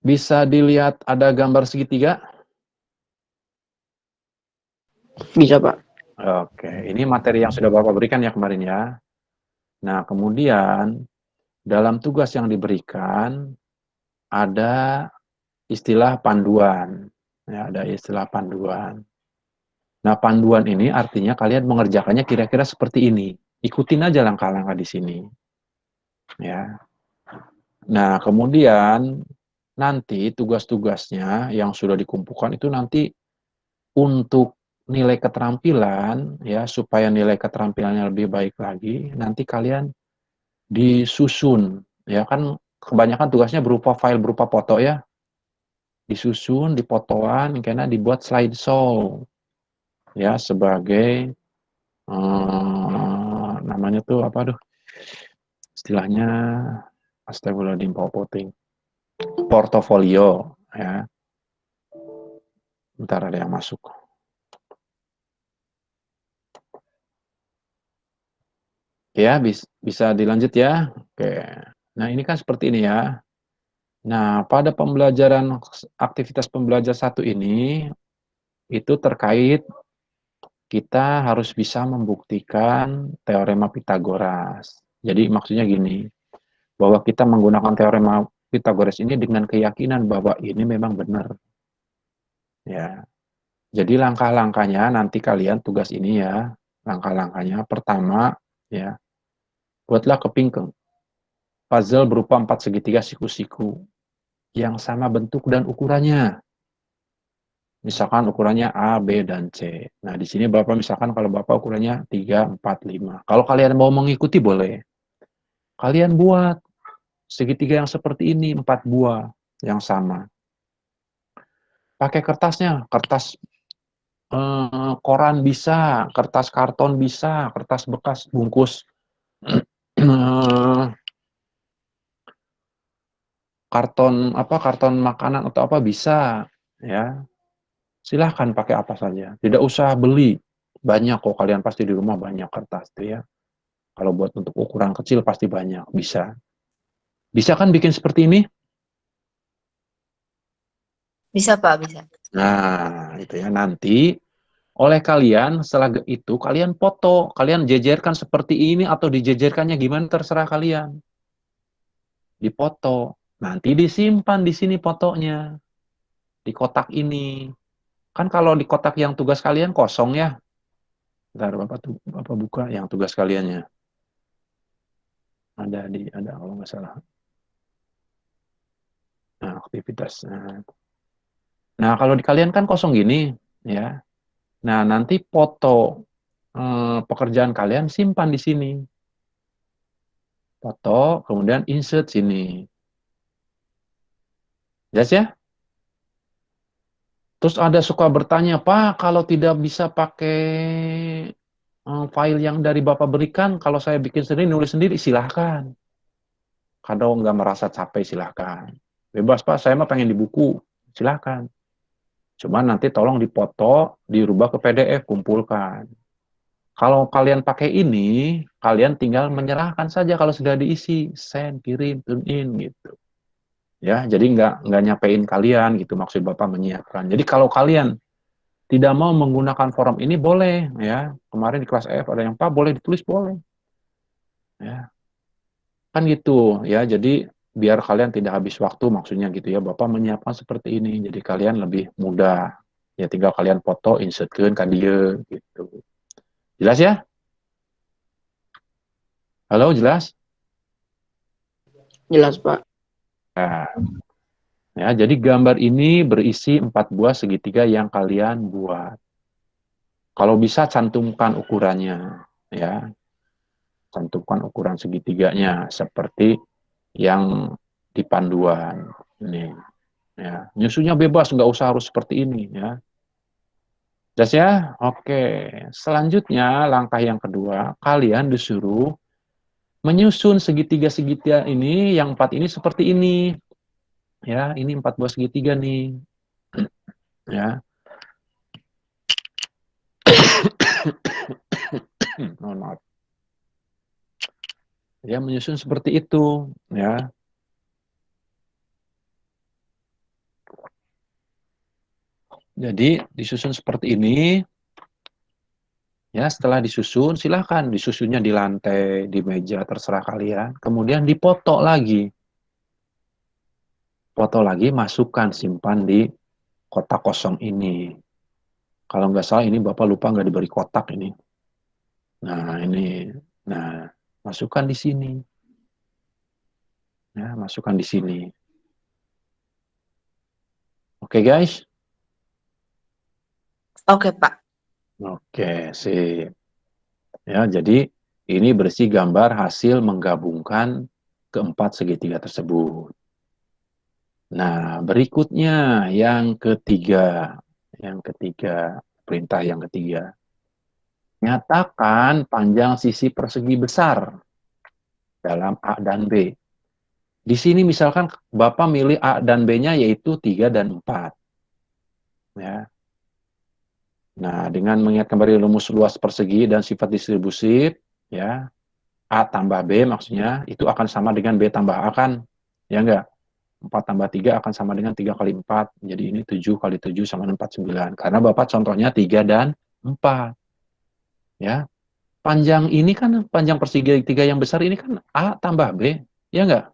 Bisa dilihat ada gambar segitiga? Bisa, Pak. Oke, ini materi yang sudah Bapak berikan ya kemarin ya. Nah, kemudian dalam tugas yang diberikan ada istilah panduan. Ya, ada istilah panduan. Nah, panduan ini artinya kalian mengerjakannya kira-kira seperti ini. Ikutin aja langkah-langkah di sini. Ya. Nah, kemudian nanti tugas-tugasnya yang sudah dikumpulkan itu nanti untuk nilai keterampilan ya supaya nilai keterampilannya lebih baik lagi, nanti kalian disusun ya kan kebanyakan tugasnya berupa file berupa foto ya. Disusun, dipotoan, karena dibuat slideshow ya sebagai namanya tuh apa tuh istilahnya astagfirullahaladzim popoting portofolio ya. Bentar ada yang masuk. Ya, bisa dilanjut ya. Oke. Nah, ini kan seperti ini ya. Nah, pada pembelajaran aktivitas pembelajar satu ini itu terkait kita harus bisa membuktikan teorema Pitagoras. Jadi maksudnya gini, bahwa kita menggunakan teorema Pitagoras ini dengan keyakinan bahwa ini memang benar. Ya. Jadi langkah-langkahnya nanti kalian tugas ini ya, langkah-langkahnya pertama ya, buatlah keping puzzle berupa 4 segitiga siku-siku yang sama bentuk dan ukurannya. Misalkan ukurannya A, B, dan C. Nah, di sini Bapak misalkan kalau Bapak ukurannya 3, 4, 5. Kalau kalian mau mengikuti boleh. Kalian buat segitiga yang seperti ini, 4 buah yang sama. Pakai kertasnya, kertas koran bisa, kertas karton bisa, kertas bekas bungkus karton makanan atau apa bisa ya. Silahkan pakai apa saja. Tidak usah beli. Banyak kok kalian pasti di rumah banyak kertas tuh ya. Kalau buat untuk ukuran kecil pasti banyak. Bisa. Bisa kan bikin seperti ini? Bisa, Pak, bisa. Nah, itu ya. Nanti oleh kalian setelah itu kalian foto. Kalian jejerkan seperti ini atau dijejerkannya gimana terserah kalian. Dipoto. Nanti disimpan di sini fotonya. Di kotak ini. Kan kalau di kotak yang tugas kalian kosong ya. Bentar, Bapak buka yang tugas kaliannya. Ada kalau nggak salah. Nah, aktivitas. Nah, kalau di kalian kan kosong gini, ya. Nah, nanti foto pekerjaan kalian simpan di sini. Foto, kemudian insert sini. Jelas ya? Terus ada suka bertanya, Pak, kalau tidak bisa pakai file yang dari Bapak berikan, kalau saya bikin sendiri, nulis sendiri, silahkan. Kalau nggak merasa capek, silahkan. Bebas, Pak, saya mah pengen di buku. Silahkan. Cuma nanti tolong dipoto, dirubah ke PDF, kumpulkan. Kalau kalian pakai ini, kalian tinggal menyerahkan saja kalau sudah diisi, send, kirim, tune in gitu. Ya, jadi nggak nyapein kalian gitu maksud Bapak menyiapkan. Jadi kalau kalian tidak mau menggunakan forum ini boleh ya. Kemarin di kelas F ada yang Pak boleh ditulis boleh. Ya, kan gitu ya. Jadi biar kalian tidak habis waktu maksudnya gitu ya. Bapak menyiapkan seperti ini. Jadi kalian lebih mudah. Ya tinggal kalian foto, insertkan ke dia gitu. Jelas ya? Halo, jelas? Jelas, Pak. Nah, ya, jadi gambar ini berisi 4 buah segitiga yang kalian buat. Kalau bisa cantumkan ukurannya, ya, cantumkan ukuran segitiganya seperti yang di panduan. Ini, ya, nyusunya bebas, nggak usah harus seperti ini, ya. Jelas ya? Oke. Selanjutnya, langkah yang kedua, kalian disuruh menyusun segitiga-segitiga ini, yang 4 ini seperti ini. Ya, ini 4 buah segitiga nih. Ya. Mohon maaf. Ya, menyusun seperti itu, ya. Jadi disusun seperti ini. Ya, setelah disusun, silahkan disusunnya di lantai, di meja, terserah kalian. Kemudian dipoto lagi. Foto lagi, masukkan, simpan di kotak kosong ini. Kalau nggak salah ini Bapak lupa nggak diberi kotak ini. Nah, ini. Nah, masukkan di sini. Ya, masukkan di sini. Oke, guys? Oke, Pak. Oke, sip. Ya, jadi ini berisi gambar hasil menggabungkan keempat segitiga tersebut. Nah, berikutnya yang ketiga. Yang ketiga, perintah yang ketiga. Nyatakan panjang sisi persegi besar dalam A dan B. Di sini misalkan Bapak milih A dan B-nya yaitu 3 dan 4. Ya. Nah, dengan mengingat kembali rumus luas persegi dan sifat distribusi, ya, A tambah B maksudnya itu akan sama dengan B tambah A kan? Ya enggak? 4 tambah 3 akan sama dengan 3 kali 4. Jadi ini 7 kali 7 sama dengan 49. Karena Bapak contohnya 3 dan 4. Ya. Panjang ini kan, panjang persegi tiga yang besar ini kan A tambah B. Ya enggak?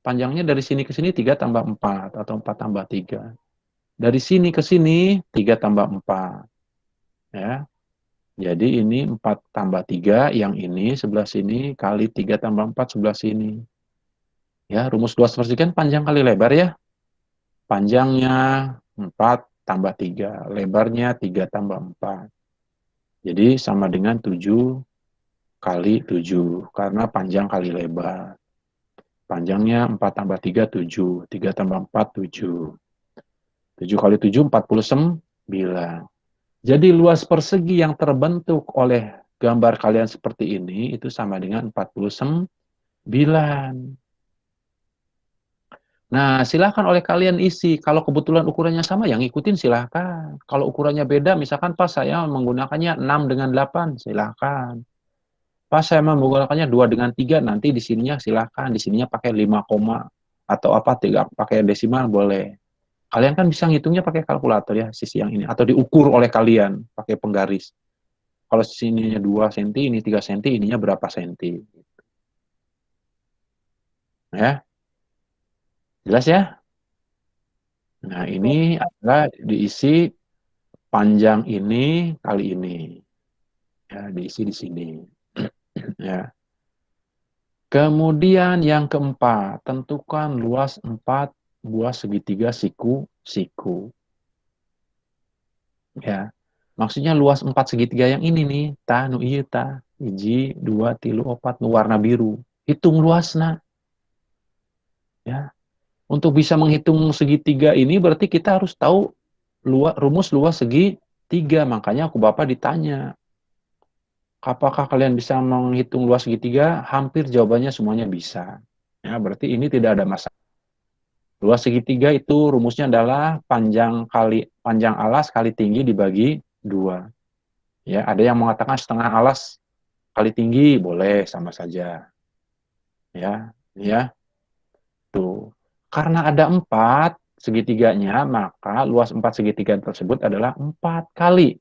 Panjangnya dari sini ke sini 3 tambah 4 atau 4 tambah 3. Dari sini ke sini 3 tambah 4. Ya. Jadi ini 4 tambah 3, yang ini sebelah sini, kali 3 tambah 4 sebelah sini. Ya, rumus luas persegi kan panjang kali lebar ya. Panjangnya 4 tambah 3, lebarnya 3 tambah 4. Jadi sama dengan 7 kali 7, karena panjang kali lebar. Panjangnya 4 tambah 3, 7. 3 tambah 4, 7. 7 kali 7, 49. Jadi luas persegi yang terbentuk oleh gambar kalian seperti ini, itu sama dengan 49. Nah, silahkan oleh kalian isi. Kalau kebetulan ukurannya sama, yang ngikutin silahkan. Kalau ukurannya beda, misalkan pas saya menggunakannya 6 dengan 8, silahkan. Pas saya menggunakannya 2 dengan 3, nanti di sininya silahkan. Di sininya pakai 5 koma atau apa, 3, pakai desimal boleh. Kalian kan bisa ngitungnya pakai kalkulator ya, sisi yang ini. Atau diukur oleh kalian pakai penggaris. Kalau sininya 2 cm, ini 3 cm, ininya berapa cm. Ya, jelas ya? Nah, ini adalah diisi panjang ini kali ini. Ya, diisi di sini. Ya. Kemudian yang keempat, tentukan luas 4 buah segitiga siku-siku. Ya. Maksudnya luas 4 segitiga yang ini nih, ta nu ieu ta, 1, 2, 3, 4 nu warna biru. Hitung luasna. Ya. Untuk bisa menghitung segitiga ini berarti kita harus tahu rumus luas segitiga. Makanya aku Bapak ditanya, apakah kalian bisa menghitung luas segitiga? Hampir jawabannya semuanya bisa. Ya, berarti ini tidak ada masalah. Luas segitiga itu rumusnya adalah panjang alas kali tinggi dibagi 2. Ya, ada yang mengatakan setengah alas kali tinggi, boleh sama saja. Ya, ya. Tuh. Karena ada 4 segitiganya, maka luas 4 segitiga tersebut adalah 4 kali.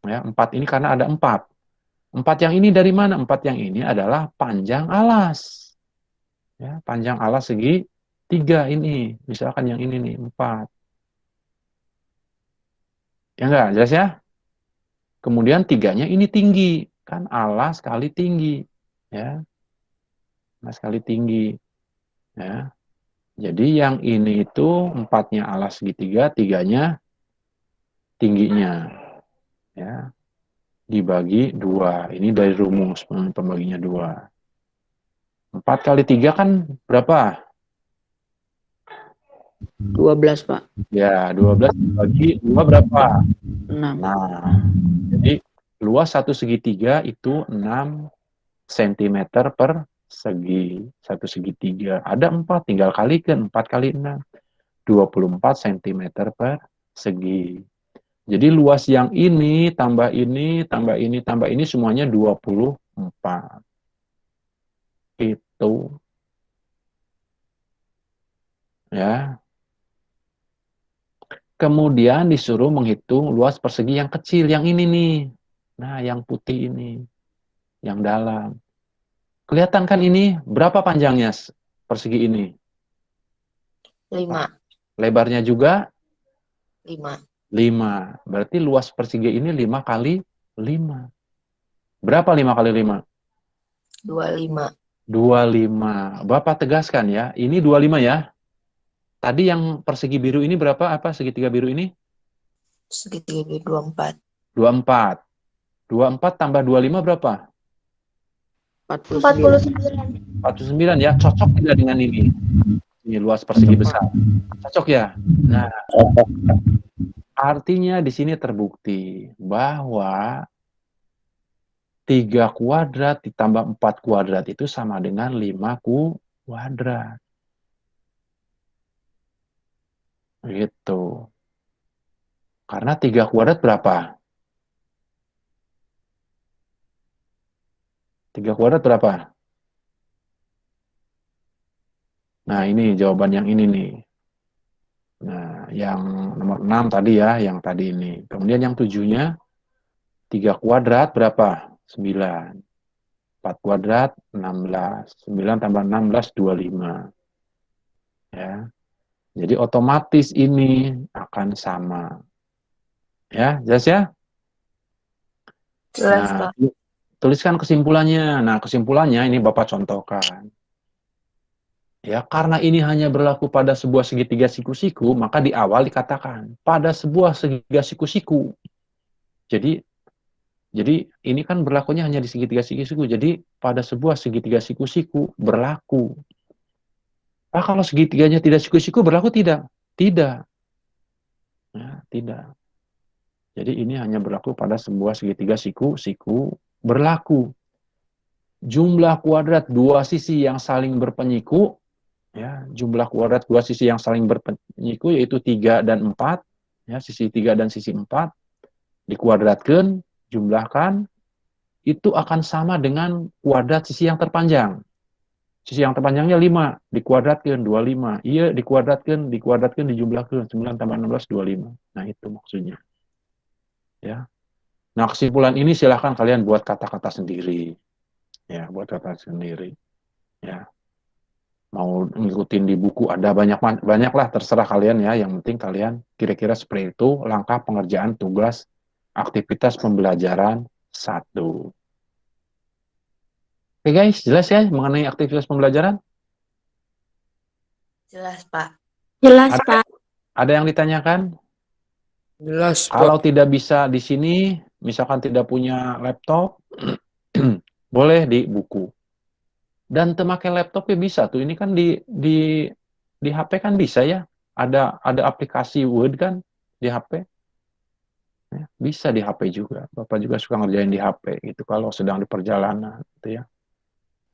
Ya, 4 ini karena ada 4. 4 yang ini dari mana? 4 yang ini adalah panjang alas. Ya, panjang alas segi 3 ini. Misalkan yang ini nih, 4. Ya enggak? Jelas ya? Kemudian 3-nya ini tinggi. Kan alas kali tinggi. Ya, alas kali tinggi. Ya. Jadi yang ini itu 4-nya alas segitiga, 3-nya tingginya. Ya, dibagi 2. Ini dari rumus pembaginya 2. 4 kali 3 kan berapa? 12, Pak. Ya, 12 dibagi 2 berapa? 6. 6. Jadi luas satu segitiga itu 6 cm per segi. Satu segitiga. Ada 4, tinggal kalikan. 4 kali 6. 24 cm per segi. Jadi luas yang ini, tambah ini, tambah ini, tambah ini, semuanya 24. Itu. Ya. Kemudian disuruh menghitung luas persegi yang kecil, yang ini nih. Nah, yang putih ini, yang dalam. Kelihatan kan ini berapa panjangnya persegi ini? 5. Lebarnya juga 5. 5. Berarti luas persegi ini 5 kali 5. Berapa 5 kali 5? 25. 25. Bapak tegaskan ya, ini 25 ya. Tadi yang persegi biru ini berapa? Apa segitiga biru ini? Segitiga 24. 24. 24 tambah 25 berapa? 49. 49 ya. Cocok tidak dengan ini? Ini luas persegi Cocok, Pak. besar. Cocok ya? Nah, artinya di sini terbukti bahwa 3 kuadrat ditambah 4 kuadrat itu sama dengan 5 kuadrat. Gitu. Karena 3 kuadrat berapa? 3 kuadrat berapa? Nah, ini jawaban yang ini nih. Nah, yang nomor 6 tadi ya, yang tadi ini. Kemudian yang 7-nya, 3 kuadrat berapa? 9. 4 kuadrat, 16. 9 tambah 16, 25. Ya. Jadi otomatis ini akan sama. Ya, jelas ya? Jelas, Nah, Pak. tuliskan kesimpulannya. Nah, kesimpulannya ini Bapak contohkan. Ya, karena ini hanya berlaku pada sebuah segitiga siku-siku, maka di awal dikatakan pada sebuah segitiga siku-siku. Jadi ini kan berlakunya hanya di segitiga siku-siku. Jadi pada sebuah segitiga siku-siku berlaku. Ah, kalau segitiganya tidak siku-siku berlaku tidak? Tidak. Ya, tidak. Jadi ini hanya berlaku pada sebuah segitiga siku-siku berlaku. Jumlah kuadrat dua sisi yang saling berpenyiku, ya, jumlah kuadrat dua sisi yang saling berpenyiku yaitu 3 dan 4, ya, sisi 3 dan sisi 4 dikuadratkan, jumlahkan, itu akan sama dengan kuadrat sisi yang terpanjang. Sisi yang terpanjangnya 5, dikuadratkan 25. Iya, dikuadratkan, dijumlahkan 9 tambah 16 25. Nah, itu maksudnya. Ya. Nah, kesimpulan ini silahkan kalian buat kata-kata sendiri. Ya, buat kata sendiri. Ya. Mau ngikutin di buku ada banyak lah, terserah kalian ya. Yang penting kalian kira-kira seperti itu langkah pengerjaan tugas aktivitas pembelajaran 1. Oke guys, jelas ya mengenai aktivitas pembelajaran? Jelas, Pak. Jelas, Ada Pak. ada yang ditanyakan? Jelas, Pak. Kalau tidak bisa di sini, misalkan tidak punya laptop, boleh di buku. Dan memakai laptop ya bisa tuh. Ini kan di HP kan bisa ya. Ada aplikasi Word kan di HP. Ya, bisa di HP juga. Bapak juga suka ngerjain di HP gitu kalau sedang di perjalanan gitu ya.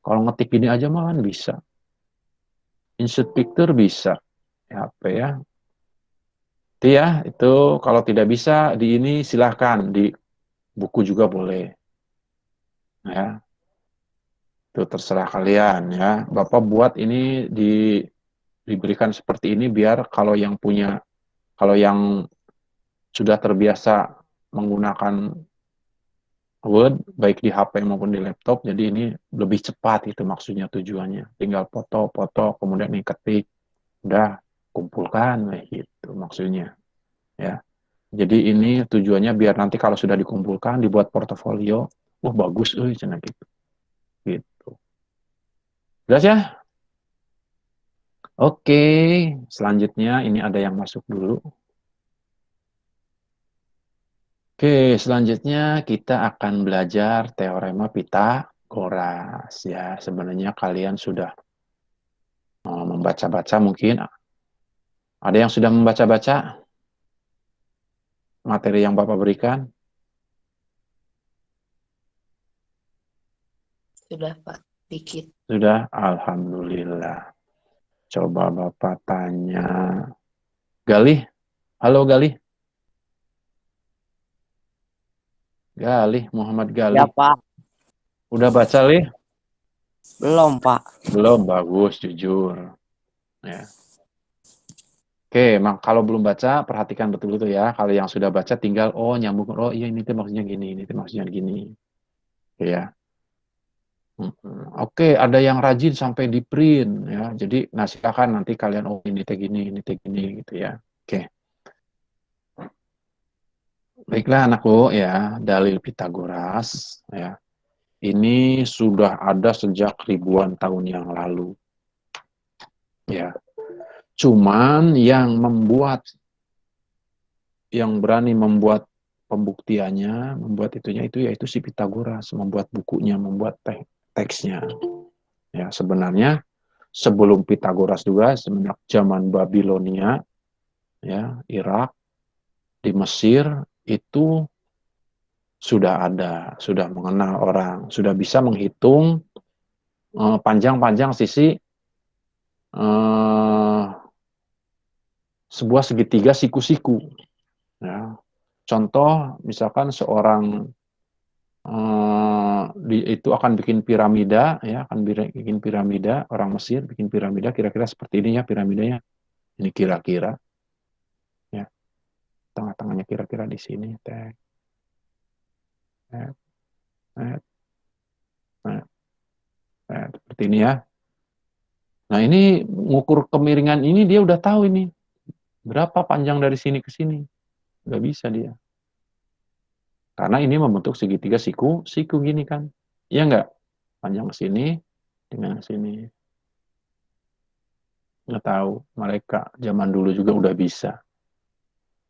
Kalau ngetik gini aja malah bisa. Insert picture bisa di HP ya. Itu ya, itu kalau tidak bisa di ini silahkan di buku juga boleh. Ya, itu terserah kalian ya. Bapak buat ini diberikan seperti ini biar kalau yang sudah terbiasa menggunakan Word baik di HP maupun di laptop, jadi ini lebih cepat itu maksudnya tujuannya. Tinggal foto-foto kemudian ini ketik, udah kumpulkan gitu maksudnya ya. Jadi ini tujuannya biar nanti kalau sudah dikumpulkan dibuat portofolio, wah bagus cina gitu. Gitu. Jelas ya? Oke, selanjutnya ini ada yang masuk dulu. Oke, selanjutnya kita akan belajar teorema Pitagoras ya. Sebenarnya kalian sudah membaca-baca mungkin. Ada yang sudah membaca-baca materi yang Bapak berikan? Sudah, Pak. Dikit. Sudah, alhamdulillah. Coba Bapak tanya. Galih, halo Galih. Galih, Muhammad Ya, Galih. Pak. Udah baca, Lih? Belum, Pak. Belum, bagus, jujur. Ya. Oke, kalau belum baca, perhatikan betul-betul ya. Kalau yang sudah baca, tinggal, oh nyambung, oh iya ini tuh maksudnya gini, ini tuh maksudnya gini. Oke ya. Oke, ada yang rajin sampai di print ya. Jadi, nah silakan nanti kalian, oh ini teh gini, ini teh gini gitu ya. Oke, baiklah anakku ya, dalil Pitagoras ya. Ini sudah ada sejak ribuan tahun yang lalu ya. Cuman yang berani membuat pembuktiannya, membuat itunya itu yaitu si Pitagoras, membuat bukunya, membuat teksnya. Ya, sebenarnya sebelum Pitagoras juga semenjak zaman Babilonia, ya, Irak, di Mesir itu sudah ada, sudah mengenal orang, sudah bisa menghitung panjang-panjang sisi eh, sebuah segitiga siku-siku. Ya. Contoh, misalkan seorang itu akan bikin piramida, ya, akan bikin piramida, orang Mesir bikin piramida, kira-kira seperti ini ya piramidanya. Ini kira-kira, ya, tengah-tengahnya kira-kira di sini, teh, teh, teh, seperti ini ya. Nah ini ngukur kemiringan ini dia udah tahu ini berapa panjang dari sini ke sini, nggak bisa dia. Karena ini membentuk segitiga siku gini kan, iya nggak? Panjang ke sini dengan sini. Nggak tahu, mereka zaman dulu juga udah bisa.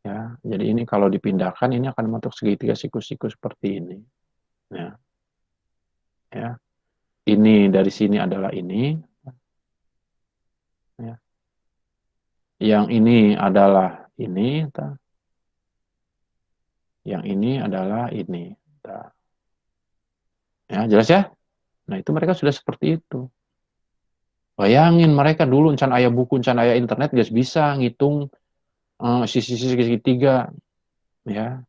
Ya, jadi ini kalau dipindahkan ini akan membentuk segitiga siku-siku seperti ini. Ya, ya. Ini dari sini adalah ini. Ya. Yang ini adalah ini. Yang ini adalah ini. Ya, jelas ya? Nah, itu mereka sudah seperti itu. Bayangin mereka dulu encan aya buku, encan aya internet gak bisa ngitung sisi-sisi segitiga. Ya.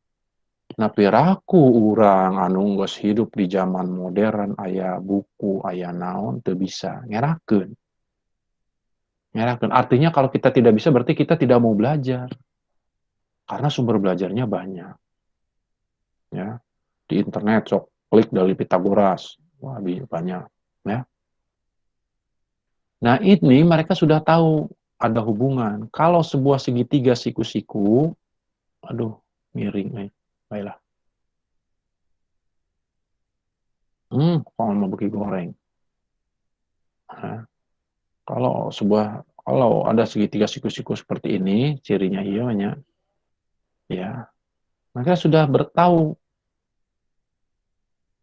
Nah, piraku orang anu geus hidup di zaman modern aya buku, aya naon teu bisa ngerakeun. Ngerakeun. Artinya kalau kita tidak bisa berarti kita tidak mau belajar. Karena sumber belajarnya banyak. Ya. Di internet sok klik dari Pitagoras. Wah, banyak, ya. Nah, ini mereka sudah tahu ada hubungan. Kalau sebuah segitiga siku-siku, aduh, miring nih. Baiklah. Kalau mau bagi goreng. Nah, kalau ada segitiga siku-siku seperti ini, cirinya iya banyak. Ya, mereka sudah bertahu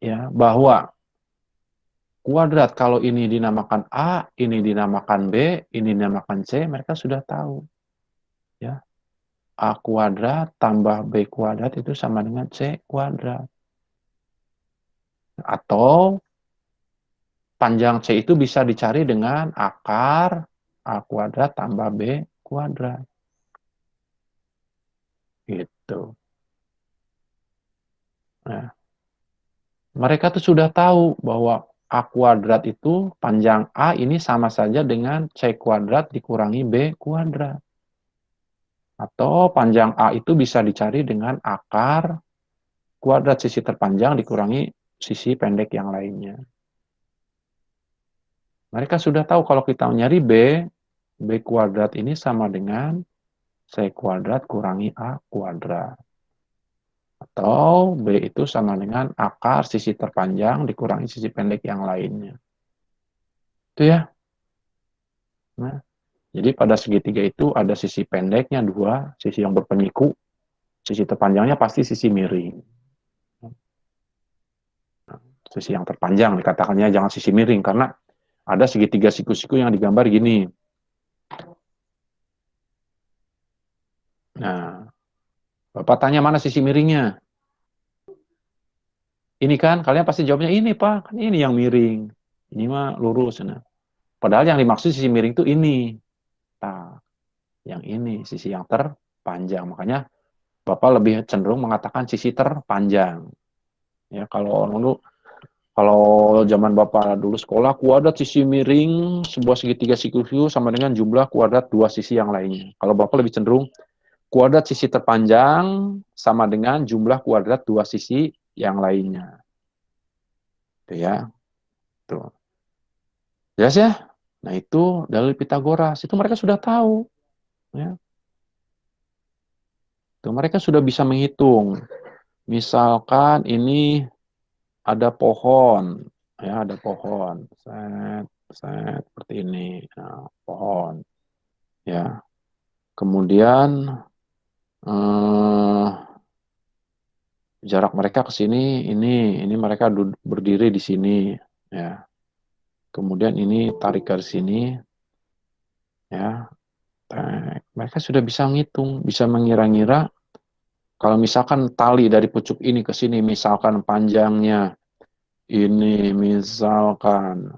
ya bahwa kuadrat kalau ini dinamakan A, ini dinamakan B, ini dinamakan C, mereka sudah tahu. Ya, A kuadrat tambah B kuadrat itu sama dengan C kuadrat. Atau panjang C itu bisa dicari dengan akar A kuadrat tambah B kuadrat. Gitu. Nah, mereka tuh sudah tahu bahwa A kuadrat itu panjang A ini sama saja dengan C kuadrat dikurangi B kuadrat. Atau panjang A itu bisa dicari dengan akar kuadrat sisi terpanjang dikurangi sisi pendek yang lainnya. Mereka sudah tahu kalau kita nyari B kuadrat ini sama dengan C kuadrat kurangi A kuadrat. Atau B itu sama dengan akar sisi terpanjang dikurangi sisi pendek yang lainnya. Itu ya. Nah, jadi pada segitiga itu ada sisi pendeknya dua, sisi yang berpenyiku, sisi terpanjangnya pasti sisi miring. Sisi yang terpanjang dikatakannya jangan sisi miring karena ada segitiga siku-siku yang digambar gini. Nah, Bapak tanya mana sisi miringnya? Ini kan, kalian pasti jawabnya ini Pak, kan ini yang miring. Ini mah lurus. Nah. Padahal yang dimaksud sisi miring itu ini. Nah, yang ini, sisi yang terpanjang. Makanya Bapak lebih cenderung mengatakan sisi terpanjang. Ya, kalau dulu Kalau zaman Bapak dulu sekolah, kuadrat sisi miring sebuah segitiga sikusius sama dengan jumlah kuadrat dua sisi yang lainnya. Kalau Bapak lebih cenderung kuadrat sisi terpanjang sama dengan jumlah kuadrat dua sisi yang lainnya. Itu ya. Tuh. Jelas ya? Nah, itu dalil Pitagoras. Itu mereka sudah tahu, ya. Tuh, mereka sudah bisa menghitung. Misalkan ini ada pohon, ya, ada pohon. Set, set, seperti ini. Nah, pohon, ya. Kemudian eh, jarak mereka ke sini ini mereka berdiri di sini, ya. Kemudian ini tarik ke sini, ya. Mereka sudah bisa menghitung, bisa mengira-ngira kalau misalkan tali dari pucuk ini ke sini, misalkan panjangnya ini misalkan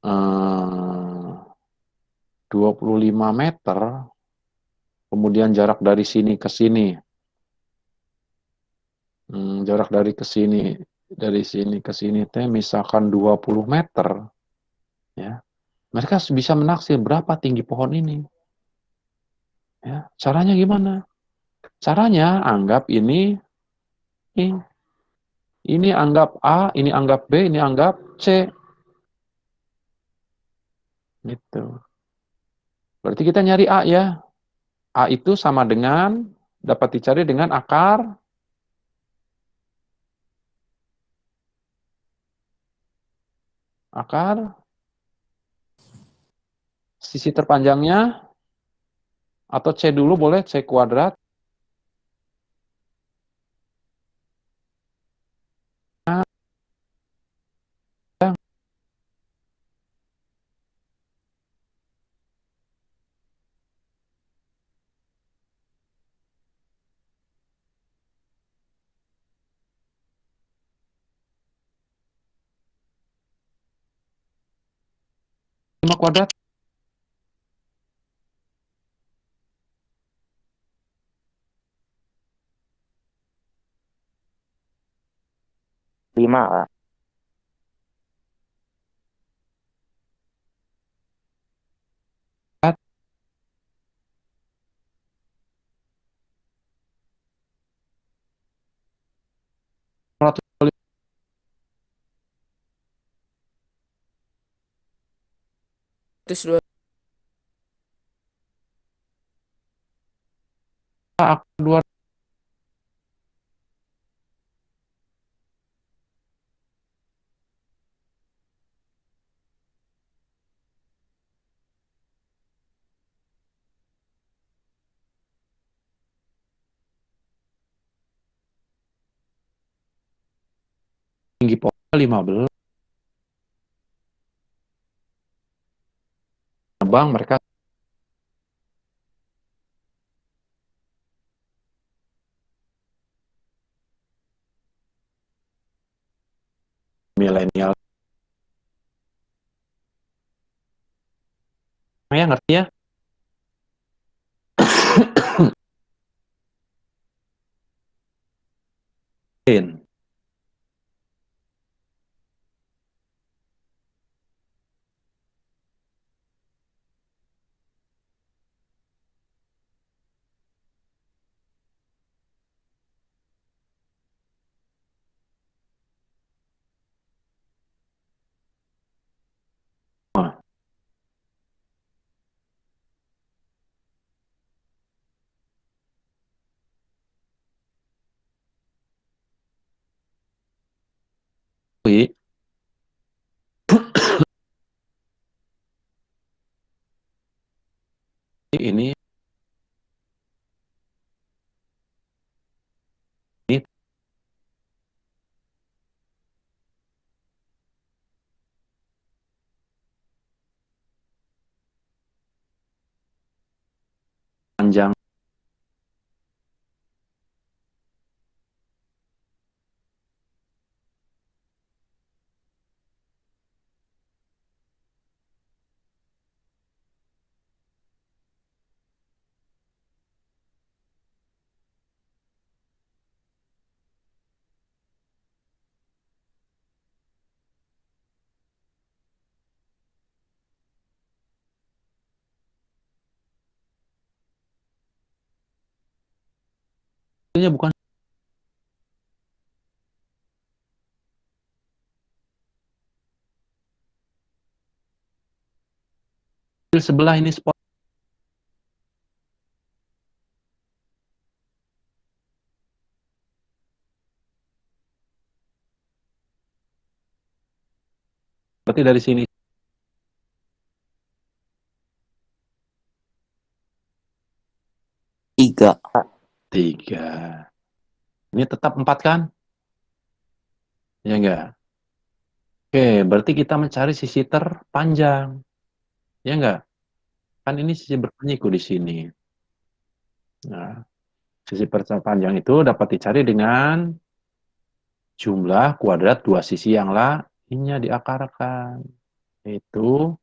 25 meter, kemudian jarak dari sini ke sini, jarak dari sini ke sini teh misalkan 20 meter, ya. Mereka bisa menaksir berapa tinggi pohon ini, ya. Caranya gimana? Caranya anggap ini anggap A, ini anggap B, ini anggap C, gitu. Berarti kita nyari A ya. A itu sama dengan dapat dicari dengan akar sisi terpanjangnya, atau C dulu boleh, C kuadrat. Lima kuadrat. Lima, Pak. Terus dua. Akar 2 tinggi pohon 15. Bang, mereka milenial. Ya, ngerti ya? Ini panjang bukan sebelah ini spot. Berarti dari sini. Tiga. Ini tetap 4 kan? Ya enggak? Oke, berarti kita mencari sisi terpanjang. Ya enggak? Kan ini sisi berpenyiku di sini. Nah, sisi terpanjang itu dapat dicari dengan jumlah kuadrat dua sisi yang lainnya diakarkan. Yaitu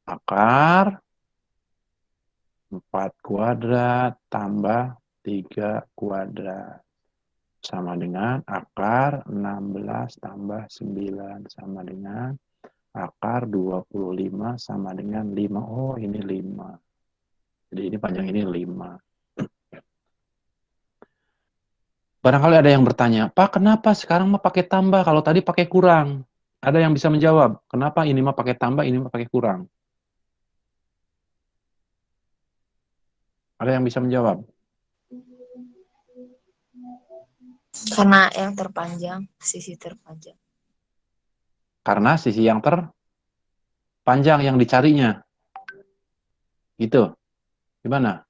akar 4 kuadrat tambah 3 kuadrat. Sama dengan akar 16 tambah 9 sama dengan akar 25 sama dengan 5. Oh, ini 5. Jadi ini panjang ini 5. Barangkali ada yang bertanya, Pak, kenapa sekarang mah pakai tambah kalau tadi pakai kurang? Ada yang bisa menjawab, kenapa ini mah pakai tambah, ini mah pakai kurang? Ada yang bisa menjawab? Karena yang terpanjang, sisi terpanjang. Karena sisi yang terpanjang yang dicarinya. Gitu. Gimana?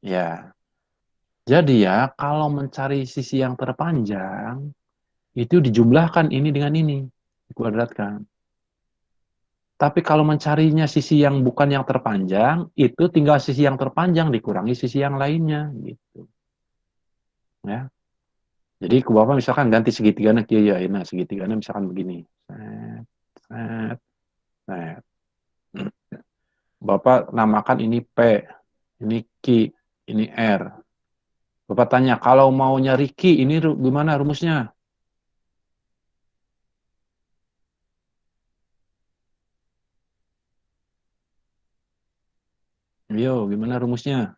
Ya. Jadi ya, kalau mencari sisi yang terpanjang, itu dijumlahkan ini dengan ini. Dikuadratkan. Tapi kalau mencarinya sisi yang bukan yang terpanjang, itu tinggal sisi yang terpanjang dikurangi sisi yang lainnya. Gitu. Ya. Jadi ke Bapak misalkan ganti segitiganya ke ya, nah segitiganya misalkan begini. Set, set, set. Bapak namakan ini P, ini Q, ini R. Bapak tanya, kalau mau nyari Q, ini gimana rumusnya? Yo, gimana rumusnya?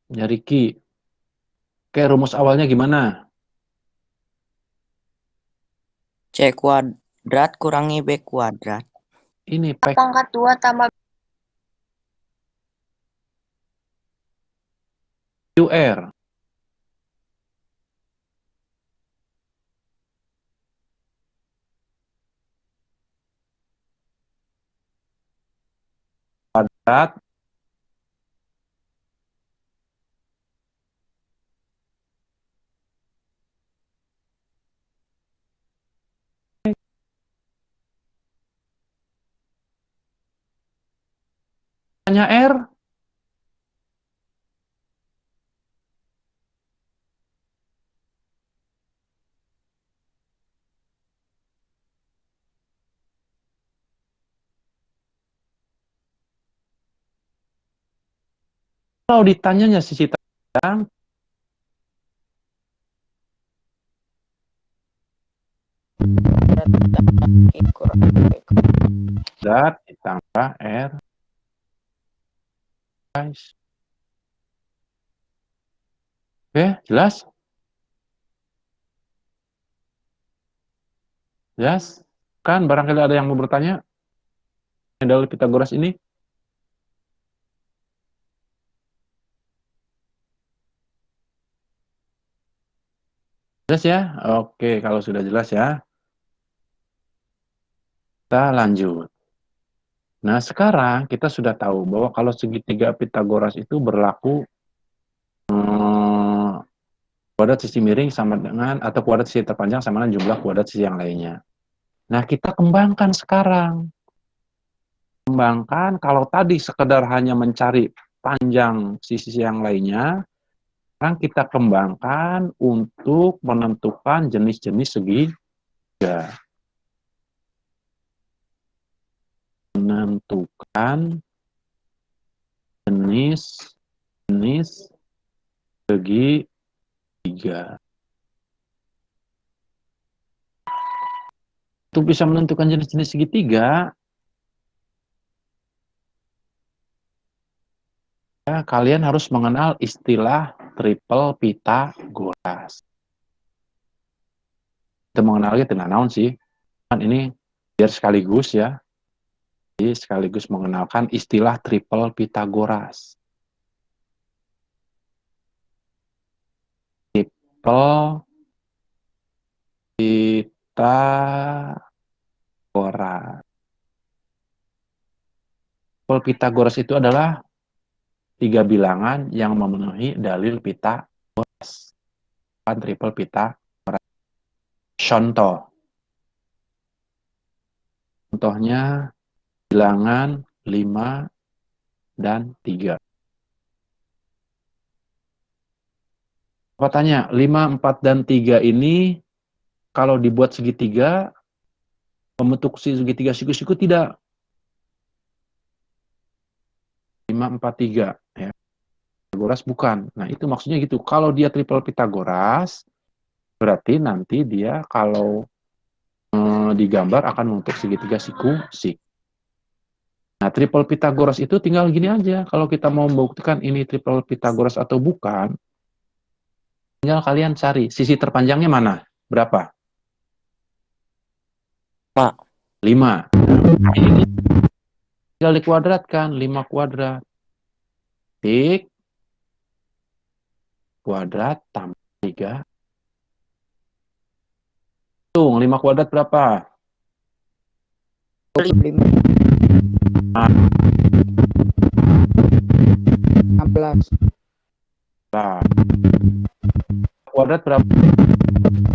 Nyari Q. Oke, rumus awalnya gimana? C kuadrat kurangi B kuadrat. Ini P Pangkat 2 tambah QR. Kuadrat hanya R. Kalau ditanyanya sisi terpanjang, kuadrat ditambah R. Guys. Oke, jelas? Jelas? Kan barangkali ada yang mau bertanya? Dari Pitagoras ini? Jelas ya? Oke, kalau sudah jelas ya, kita lanjut. Nah, sekarang kita sudah tahu bahwa kalau segitiga Pitagoras itu berlaku kuadrat sisi miring sama dengan, atau kuadrat sisi terpanjang sama dengan jumlah kuadrat sisi yang lainnya. Nah, kita kembangkan sekarang. Kembangkan, kalau tadi sekedar hanya mencari panjang sisi yang lainnya, sekarang kita kembangkan untuk menentukan jenis-jenis segitiga. Menentukan jenis segitiga. Untuk bisa menentukan jenis-jenis segitiga, Ya, kalian harus mengenal istilah triple Pitagoras. Kita mengenalnya dengan naon sih? Kan ini biar sekaligus ya. Jadi sekaligus mengenalkan istilah triple Pitagoras. Triple Pitagoras. Triple Pitagoras itu adalah 3 bilangan yang memenuhi dalil Pitagoras. Kan triple Pitagoras. Contohnya bilangan 5 dan 3. Apa tanya, 5, 4, dan 3 ini kalau dibuat segitiga, membentuk segitiga siku-siku tidak. 5, 4, 3. Ya. Pitagoras bukan. Nah, itu maksudnya gitu. Kalau dia triple Pitagoras, berarti nanti dia kalau digambar akan membentuk segitiga siku-siku. Nah, triple Pitagoras itu tinggal gini aja. Kalau kita mau membuktikan ini triple Pitagoras atau bukan, tinggal kalian cari sisi terpanjangnya mana? Berapa? 5. Ini tinggal dikuadratkan, 5 kuadrat. Tik, kuadrat tambah 3. Hitung, 5 kuadrat berapa? 5. 16. Nah, kuadrat berapa?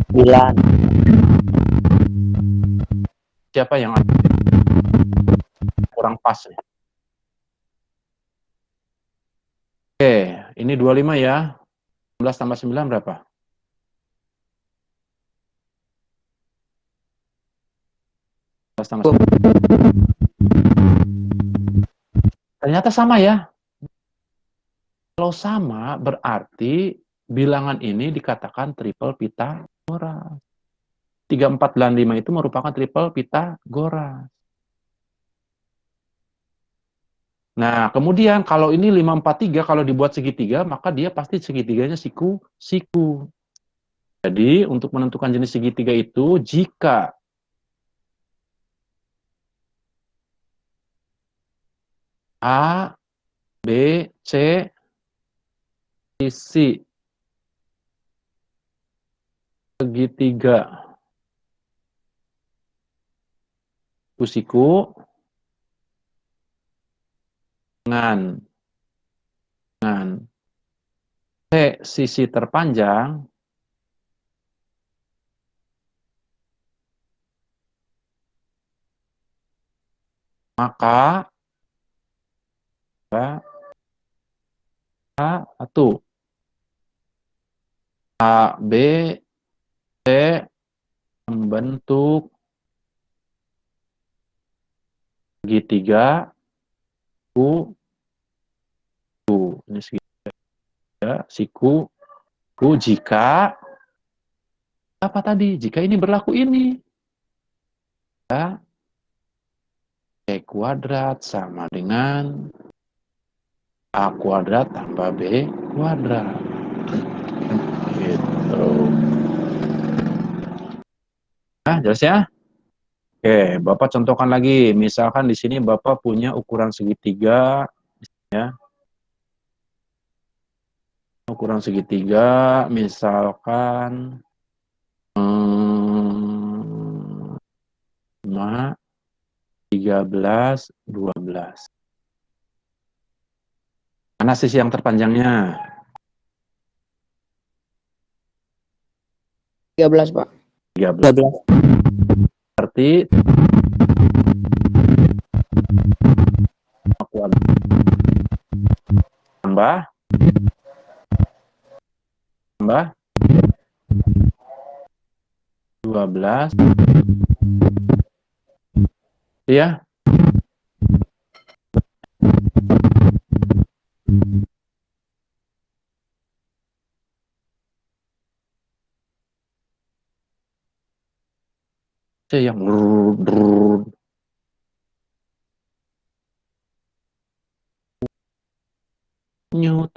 9. Siapa yang kurang pas nih? Oke, ini 25 ya. 11 tambah 9 berapa? 11 tambah 9. Ternyata sama ya. Kalau sama berarti bilangan ini dikatakan triple Pitagoras. 3, 4, dan 5 itu merupakan triple Pitagoras. Nah, kemudian kalau ini 5, 4, 3, kalau dibuat segitiga, maka dia pasti segitiganya siku-siku. Jadi, untuk menentukan jenis segitiga itu, jika A, B, C, sisi segitiga siku dengan C sisi terpanjang, maka satu A, B, C membentuk segitiga siku. Ini segitiga siku jika apa tadi? Jika ini berlaku ini. Ya, E kuadrat sama dengan A kuadrat tambah B kuadrat. Gitu. Nah, jelas ya? Oke, Bapak contohkan lagi. Misalkan di sini Bapak punya ukuran segitiga, ya. Ukuran segitiga, misalkan 5, 13, 12. Mana sisi yang terpanjangnya? 13, Pak. 13. 13. Berarti kuadrat tambah 12. Iya. Yang Nyut.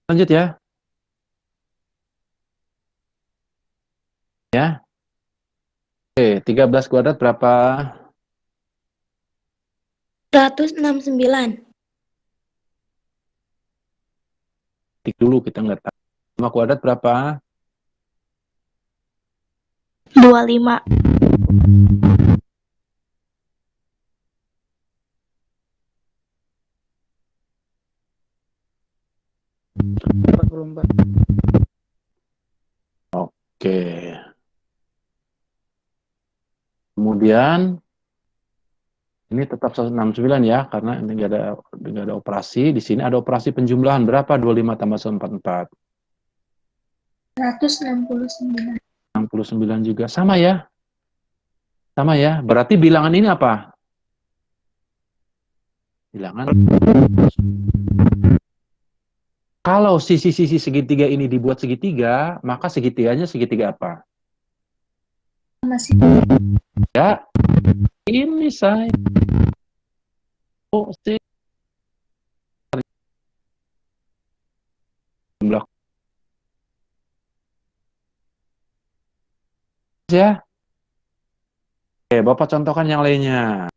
Lanjut ya. Ya. Oke, 13 kuadrat berapa? 169. Tik dulu kita nggak tahu. 5 kuadrat berapa? 25. 44. Oke. Kemudian ini tetap 169 ya, karena ini nggak ada operasi. Di sini ada operasi penjumlahan. Berapa 25 tambah 144? 169. 69 juga. Sama ya? Sama ya? Berarti bilangan ini apa? Bilangan. Kalau sisi-sisi segitiga ini dibuat segitiga, maka segitiganya segitiga apa? Masih Ya, ini saya. Oh, jumlah ya. Oke, Bapak contohkan yang lainnya.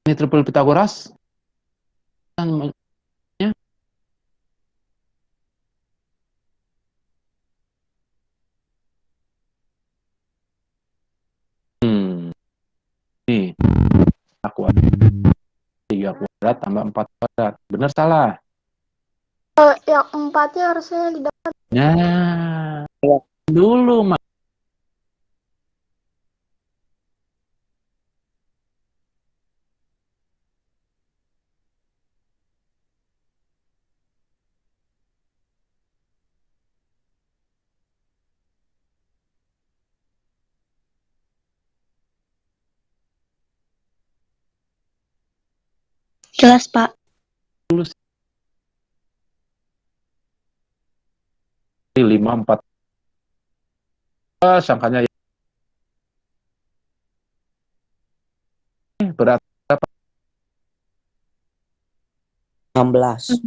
Ini triple Pitagoras. Nih, kuadrat. 3 kuadrat tambah 4 kuadrat. Benar salah? yang 4-nya harusnya di depan. Nah, dulu, Mas. Jelas, Pak. Dulu 5, 4. Sangkanya ya. Berat 16.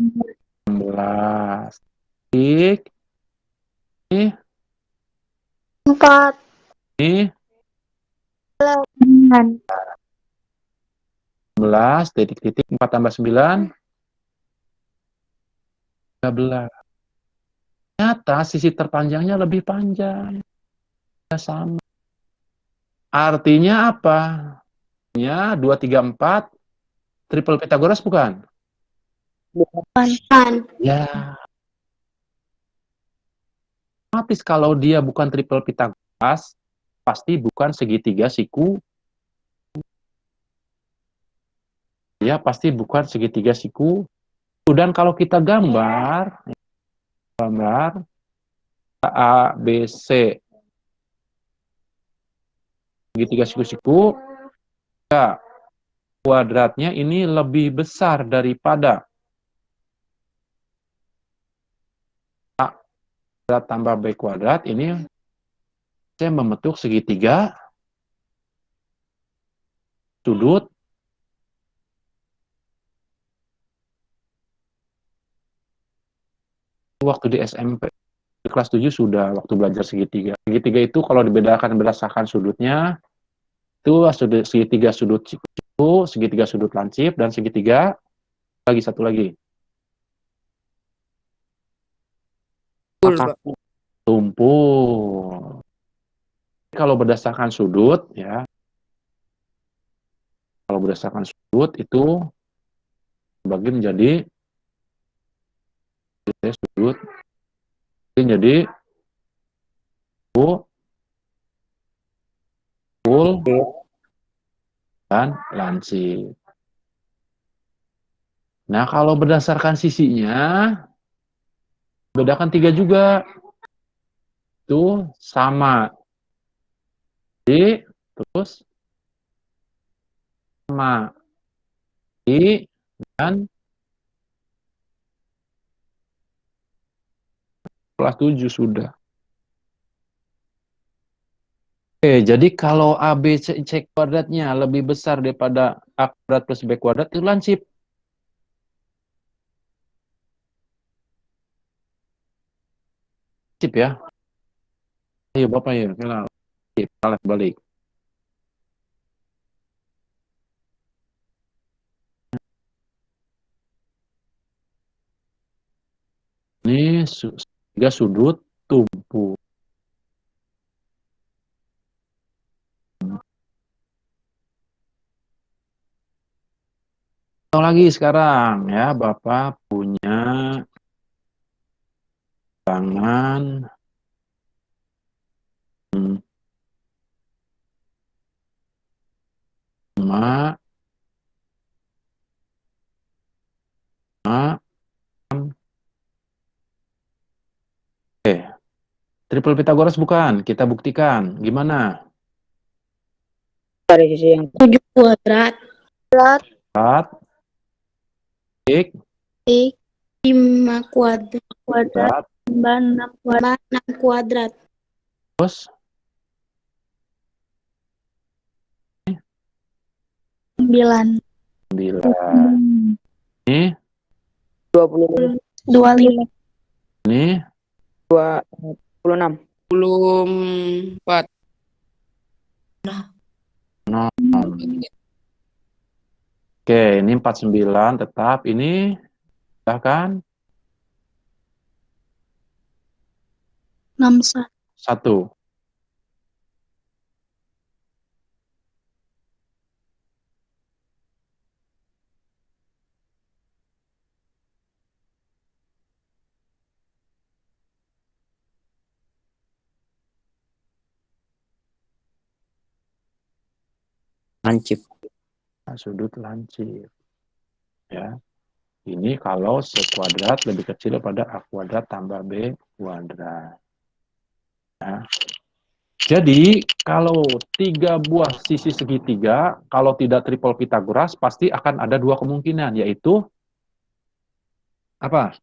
16. Tik. Ini, 4. ini 9. 11, titik-titik, 4 tambah 9, 13. Ternyata sisi terpanjangnya lebih panjang. Ya, sama. Artinya apa? Ya, 2, 3, 4, triple Pitagoras bukan? Bukan. Ya, otomatis kalau dia bukan triple Pitagoras, pasti bukan segitiga siku. Ya, pasti bukan segitiga siku. Dan kalau kita gambar A, B, C, segitiga siku-siku, ya, kuadratnya ini lebih besar daripada A kuadrat tambah B kuadrat. Ini saya membentuk segitiga sudut. Waktu di SMP, di kelas 7 sudah waktu belajar segitiga. Segitiga itu kalau dibedakan berdasarkan sudutnya, itu segitiga sudut siku, segitiga sudut lancip, dan segitiga lagi satu lagi Betul, Pak. tumpul. Kalau berdasarkan sudut ya, kalau berdasarkan sudut itu bagi menjadi sudut jadi full dan lancip. Nah, kalau berdasarkan sisinya, bedakan 3 juga. Itu sama. Jadi, terus sama. I dan kelas 7 sudah. Oke, jadi kalau A, B, C kuadratnya lebih besar daripada A kuadrat plus B kuadrat, itu lancip. Lancip ya. Ayo Bapak ya, kita balik. Ini tiga sudut tumpu. Tahu lagi sekarang ya, Bapak punya tangan 5, 5. Oke, triple Pythagoras bukan? Kita buktikan. Gimana? Dari sisi yang 7 kuadrat. Berat 4, X, 5 kuadrat. kuadrat tambah 6 kuadrat 6 kuadrat. terus 9. 9. Ini, 20, 25. ini 26. 24. 6. Oke, ini 49 tetap. Ini bahkan 61. 1. Lancip. Nah, sudut lancip. Ya. Ini kalau sekuadrat lebih kecil daripada A kuadrat tambah B kuadrat. Ya. Jadi, kalau 3 buah sisi segitiga, kalau tidak triple Pythagoras, pasti akan ada 2 kemungkinan, yaitu apa?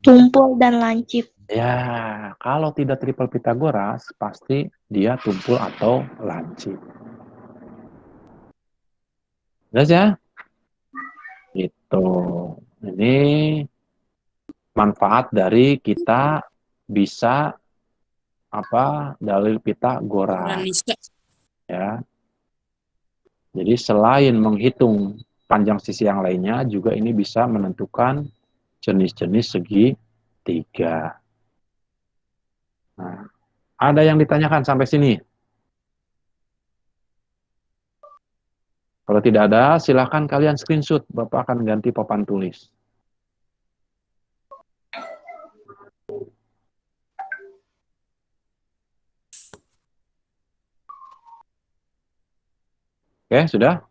Tumpul dan lancip. Ya, kalau tidak triple Pythagoras, pasti dia tumpul atau lancip. Jelas ya? Itu. Ini manfaat dari kita bisa dalil Pythagoras. Ranisa. Ya. Jadi selain menghitung panjang sisi yang lainnya, juga ini bisa menentukan jenis-jenis segitiga. Nah, ada yang ditanyakan sampai sini? Kalau tidak ada, silahkan kalian screenshot. Bapak akan ganti papan tulis. Oke, sudah?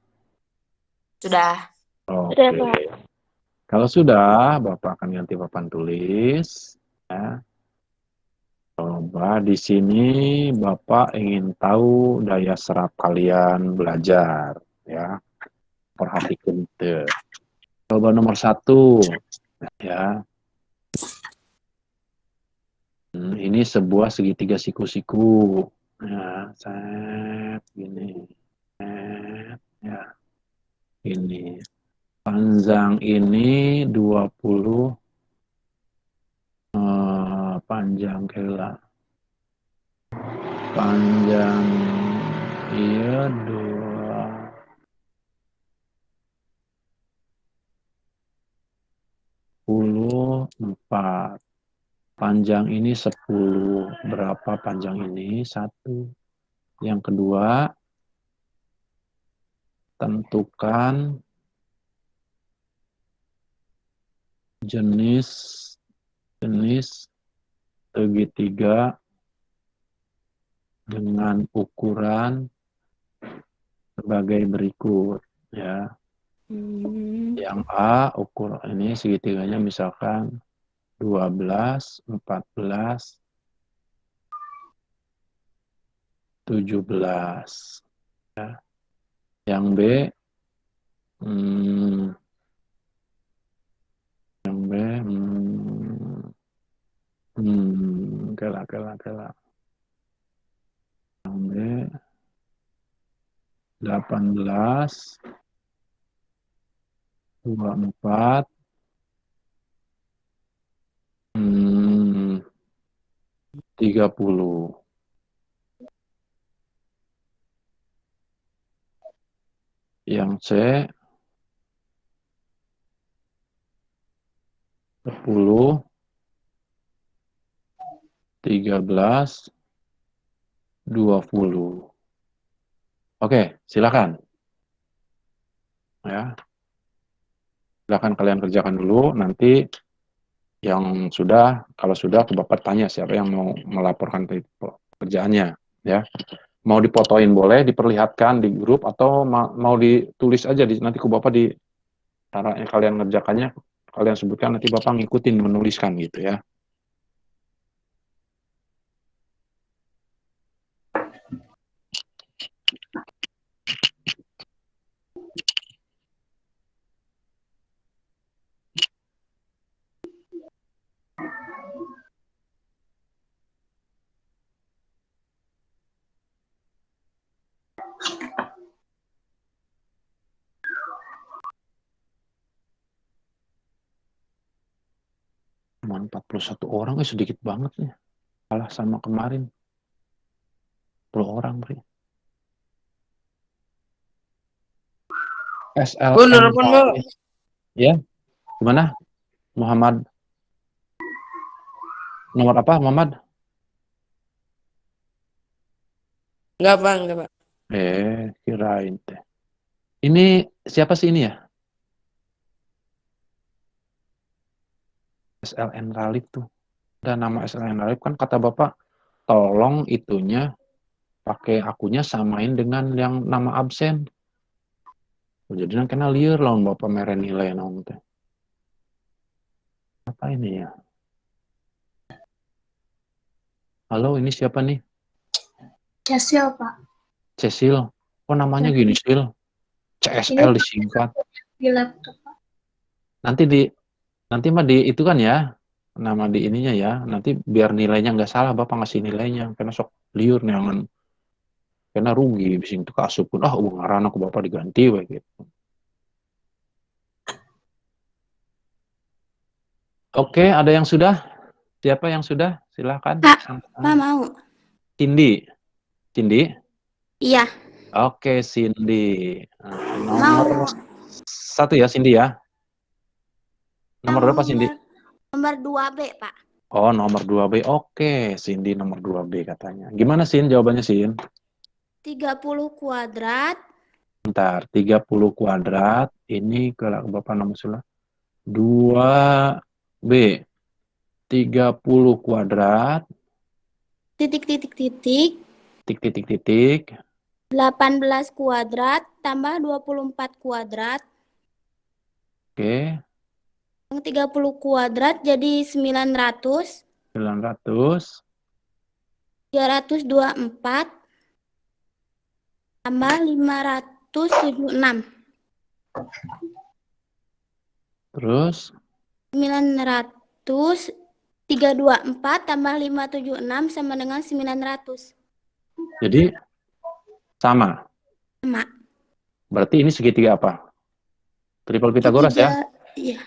Sudah. Oke. Sudah, Pak. Kalau sudah, Bapak akan ganti papan tulis. Ya. Coba di sini Bapak ingin tahu daya serap kalian belajar. Ya, perhatikan itu. Coba nomor 1. Ya. Ini sebuah segitiga siku-siku. Ya, set, gini. Set, ya. Ini. Panjang ini 20, panjang kela. Panjang iya 24. Panjang ini 10. Berapa panjang ini? 1. Yang kedua, tentukan jenis segitiga dengan ukuran sebagai berikut. Ya. Yang A, ukur ini segitiganya misalkan 12, 14, 17. Ya. Yang B, yang B Tela. Sampai 18, 24, 30. Yang C 10, 13, 20. Oke, silakan. Ya. Silakan kalian kerjakan dulu, nanti yang sudah, kalau sudah ke Bapak tanya siapa yang mau melaporkan pekerjaannya, ya. Mau difotoin boleh, diperlihatkan di grup, atau mau ditulis aja nanti ke Bapak di caranya kalian ngerjakannya, kalian sebutkan, nanti Bapak ngikutin menuliskan gitu ya. Cuma 41 orang, sedikit banget nih. Kalah sama kemarin. 10 orang, Bri. Bu, SLN. nelfon, Bu. Ya, gimana? Muhammad. Nomor apa, Muhammad? Enggak, Pak, enggak, Pak. Kirain teh. Ini siapa sih ini ya? SLN Ralif tuh. Ada nama SLN Ralif kan, kata Bapak, tolong itunya pakai akunya samain dengan yang nama absen. Jadi nang kena liar lawan Bapak mere nilai naon teh. Apa ini ya? Halo, ini siapa nih? Cecil, Pak. Cecil. Kok namanya gini, Sil? CSL disingkat. Di laptop, Pak. Nanti mah di itu kan ya, nama di ininya ya. Nanti biar nilainya nggak salah, Bapak ngasih nilainya. Karena sok liur neangan. Karena rugi, bising itu kasih pun, uang ngarana ke Bapak diganti, we, gitu. Oke, ada yang sudah? Siapa yang sudah? Silahkan. Pak mau. Cindy. Cindy? Iya. Oke, Cindy. Mau. Nomor 1 ya, Cindy ya. Nomor berapa, Cindy? Nomor 2B, Pak. Oh, nomor 2B. Oke, Cindy nomor 2B katanya. Gimana, Sin? Jawabannya, Sin? 30 kuadrat. Bentar, 30 kuadrat. Ini ke Bapak nomor sulah. 2B. 30 kuadrat. Titik. Titik. 18 kuadrat tambah 24 kuadrat. Oke. Yang 30 kuadrat jadi 900. 900. 324 tambah 576. Terus 900 324 tambah 576 sama dengan 900. jadi sama. Sama. Berarti ini segitiga apa? Triple Pitagoras ya? Iya.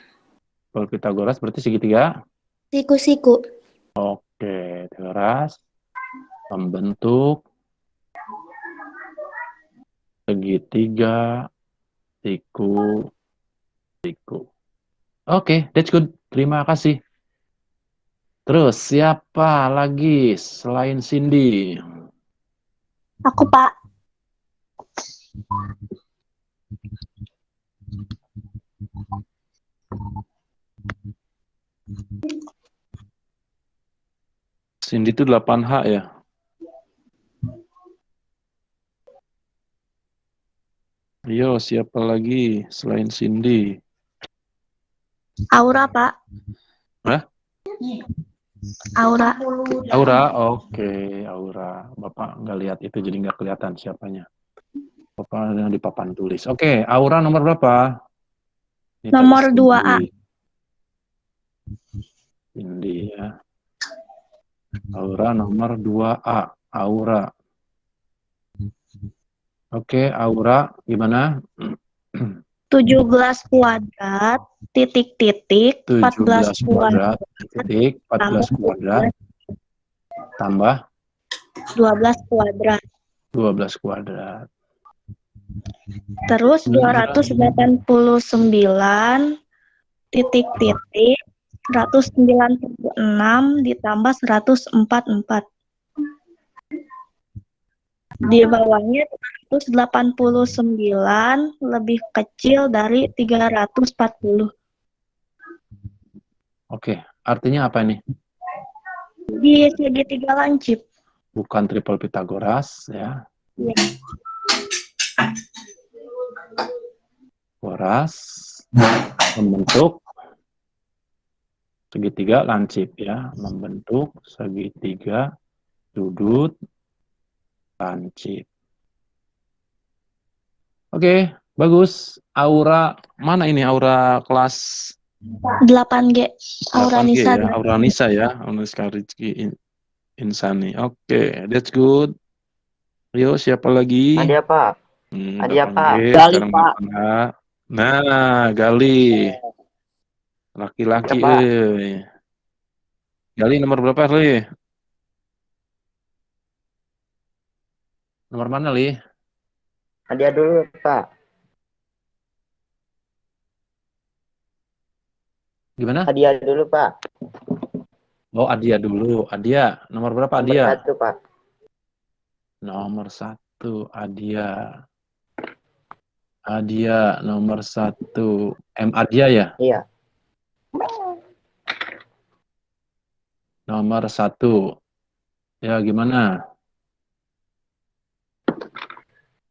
Triple Pitagoras berarti segitiga? Siku. Oke, Pitagoras membentuk segitiga siku. Oke, that's good. Terima kasih. Terus siapa lagi selain Cindy? Aku, Pak. Cindy itu 8H ya? Ayo, siapa lagi selain Cindy? Aura, Pak. Hah? Aura. Oke, Aura. Bapak nggak lihat itu, jadi nggak kelihatan siapanya. Bapak yang di papan tulis. Oke, Aura nomor berapa? Ini Nomor tadi 2A. Cindy ya. Aura nomor 2A. Aura. Oke, Aura gimana? 17 kuadrat, titik-titik, 14 17 kuadrat, kuadrat, titik, 14 tambah kuadrat, tambah 12 kuadrat. 12 kuadrat. Terus Benar. 289 titik-titik, 196 ditambah 144. Di bawahnya 189 lebih kecil dari 340. Oke, artinya apa ini? Di segitiga lancip. Bukan triple Pythagoras ya. Ya. Goras membentuk segitiga lancip ya, membentuk segitiga sudut lancip. Oke, bagus. Aura mana ini? Aura kelas 8G. Aura 8G Nisa. ya, Aura Nisa ya, Anuska Rizky Insani. Oke, that's good. Ayo, siapa lagi? Ada Pak. Ada 8G, Pak. Gali, sekarang Pak. 8A. Nah, Gali. Laki-laki, Ya, Pak. Gali nomor berapa, Li? Nomor mana, Li? Hadiah dulu Pak. Gimana? Hadiah dulu Pak. Oh, Adia dulu. Adia, nomor berapa Nomor Adia? 1 Pak. Nomor 1, Adia. Adia, nomor 1. Adia ya? Iya. Nomor 1. Ya, gimana?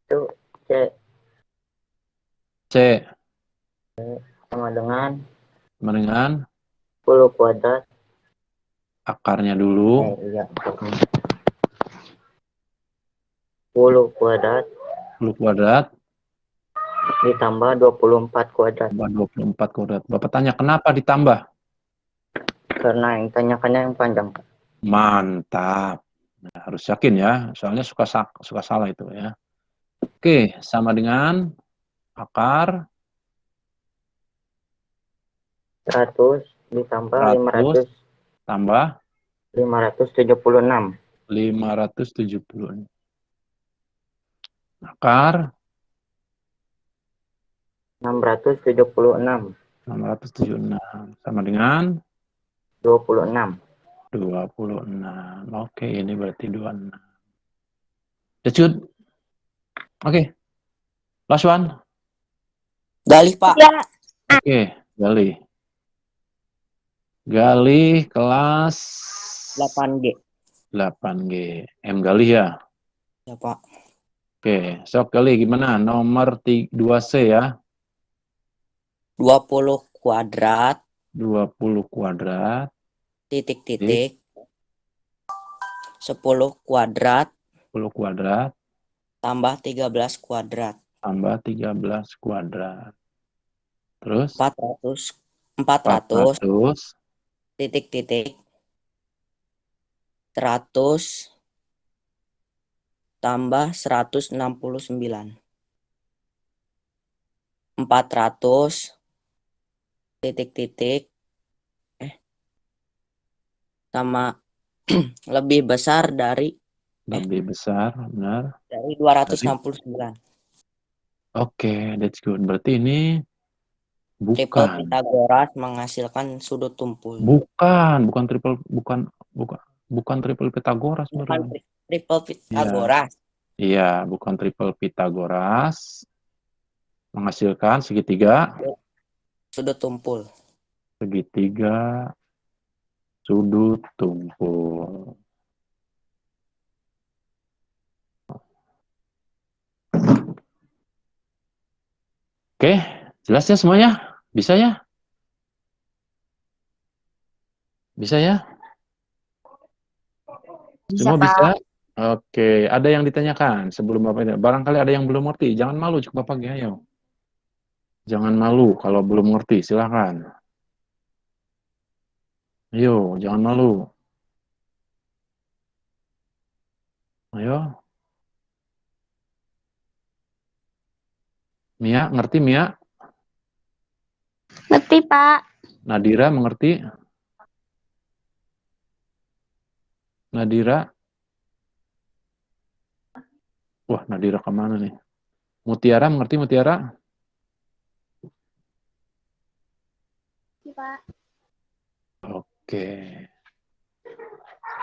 Itu C C, sama dengan dengan 10 kuadrat. akarnya dulu. Iya. 10 kuadrat 10 kuadrat, ditambah 24 kuadrat. tambah 24 kuadrat. Bapak tanya, kenapa ditambah? Karena yang tanyakannya yang panjang. Mantap. Nah, harus yakin ya, soalnya suka salah itu ya. Oke, sama dengan akar 100 ditambah 100 tambah 576. 570. Akar 676. 676 sama dengan 26. 26. Oke, ini berarti 26. That's good. Oke. Last one. Gali, Pak. Ya, Oke, Gali. Gali kelas 8G. 8G. M Gali ya. Ya, Pak. Oke, sok Gali gimana? Nomor 2C ya. 20 kuadrat, 20 kuadrat, titik-titik. 10 kuadrat, 10 kuadrat, tambah 13 kuadrat. tambah 13 kuadrat. Terus 400, 400 titik-titik. 100 tambah 169. 400 titik-titik sama lebih besar dari lebih besar, benar. 269. Oke, that's good. Berarti ini Triple bukan Pythagoras menghasilkan sudut tumpul. bukan triple Pythagoras Bukan baru. triple Pythagoras. Iya, bukan triple Pythagoras. Menghasilkan segitiga Sudut tumpul. segitiga sudut tumpul. Oke, jelas ya semuanya? Bisa ya? Bisa ya? Bisa, Semua Pak. bisa? Oke, ada yang ditanyakan sebelum Bapak ini? Barangkali ada yang belum ngerti, jangan malu cek Bapak ya, ayo. Jangan malu kalau belum ngerti, silakan. Ayo, jangan malu. Ayo. Mia, ngerti Mia? Ngerti, Pak. Nadira mengerti? Nadira? Wah, Nadira kemana nih? Mutiara mengerti Mutiara? Ngerti, Pak. Oke.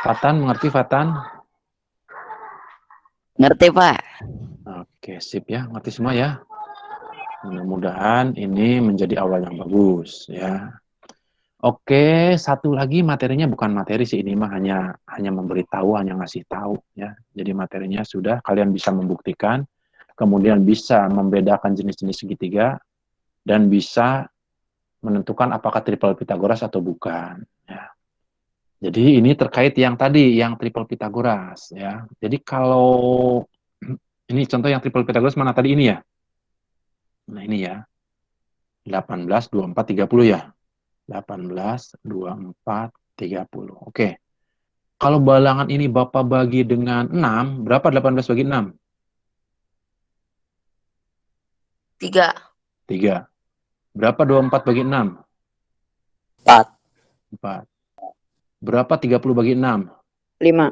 Fatan mengerti Fatan? Ngerti, Pak. Oke, sip ya, ngerti semua ya. Mudah-mudahan ini menjadi awal yang bagus ya. Oke, satu lagi materinya bukan materi sih, ini mah hanya memberitahu, hanya ngasih tahu ya. Jadi materinya sudah, kalian bisa membuktikan, kemudian bisa membedakan jenis-jenis segitiga dan bisa menentukan apakah triple Pitagoras atau bukan ya. Jadi ini terkait yang tadi, yang triple Pitagoras ya. Jadi kalau ini contoh yang triple Pitagoras mana tadi ini ya? Nah ini ya, 18, 24, 30 ya. 18, 24, 30. Oke. Kalau balangan ini Bapak bagi dengan 6, berapa 18 bagi 6? 3. 3. Berapa 24 bagi 6? 4. 4. Berapa 30 bagi 6? 5.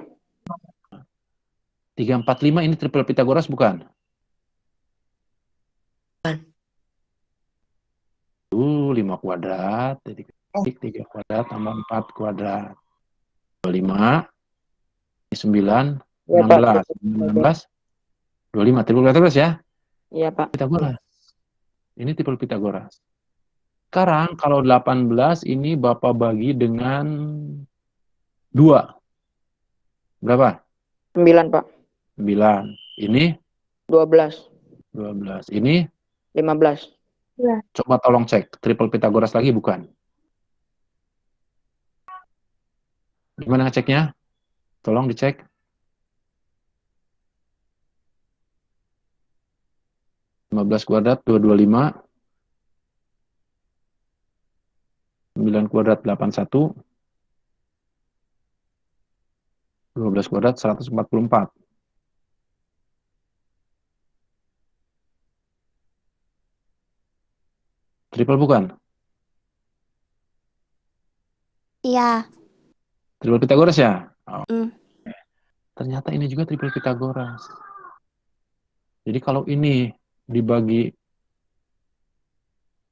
3, 4, 5 ini triple Pitagoras bukan? Bukan. 5 kuadrat, jadi 3 kuadrat tambah 4 kuadrat. 25, 9, 16. 16, 25. Triple Pitagoras ya? Iya, Pak. Pitagoras. Ini triple Pitagoras. Sekarang kalau 18 ini Bapak bagi dengan 2. Berapa? 9, Pak. 9. Ini 12. 12. Ini 15. coba tolong cek. Triple Pitagoras lagi bukan? Gimana ngeceknya? Tolong dicek. 15 kuadrat 225. 9 kuadrat 81. 12 kuadrat 144. Triple bukan? Iya. Triple Pitagoras ya? Oh. Mm. Ternyata ini juga triple Pitagoras. Jadi kalau ini dibagi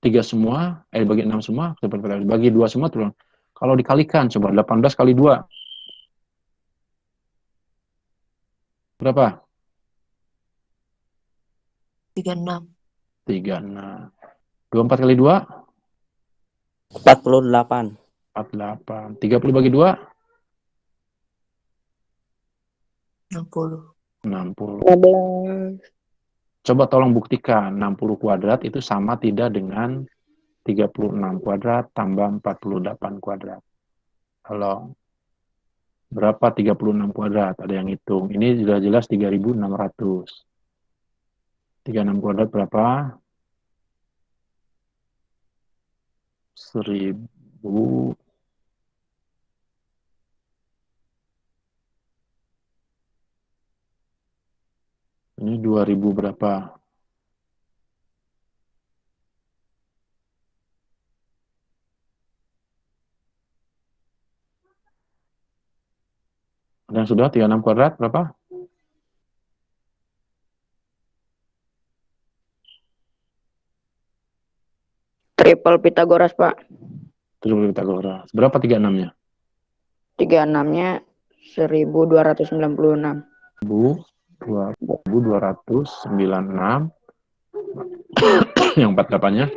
3 semua, dibagi 6 semua, triple Pitagoras. Dibagi 2 semua, triple. Kalau dikalikan, coba 18 kali 2. Berapa? 36. 36. 24 kali 2? 48. 48. 30 bagi 2? 60. 60. 15. Coba tolong buktikan 60 kuadrat itu sama tidak dengan 36 kuadrat tambah 48 kuadrat. Halo. Berapa 36 kuadrat? Ada yang hitung. Ini sudah jelas 3.600. 36 kuadrat berapa? 1.000. Ini 2.000 berapa? Ada yang sudah 36 kuadrat berapa? Triple Pitagoras, Pak. Triple Pitagoras. Berapa 36-nya? 36-nya 1296. 2.296. Yang 48-nya?